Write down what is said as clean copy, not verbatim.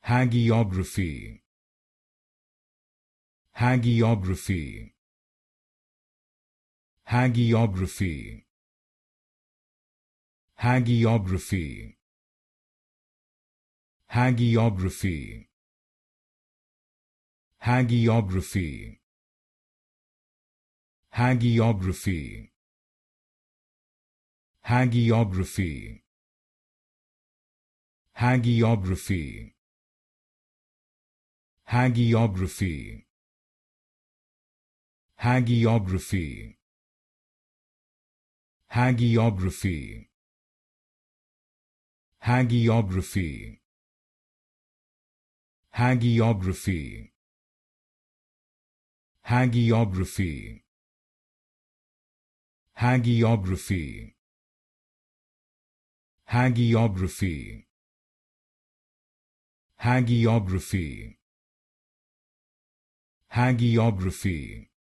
Hagiography. Hagiography. Hagiography. Hagiography. Hagiography. Hagiography. Hagiography. Hagiography. Hagiography. Hagiography. Hagiography. Hagiography. Hagiography. Hagiography. Hagiography. Hagiography. Hagiography. Hagiography. Hagiography.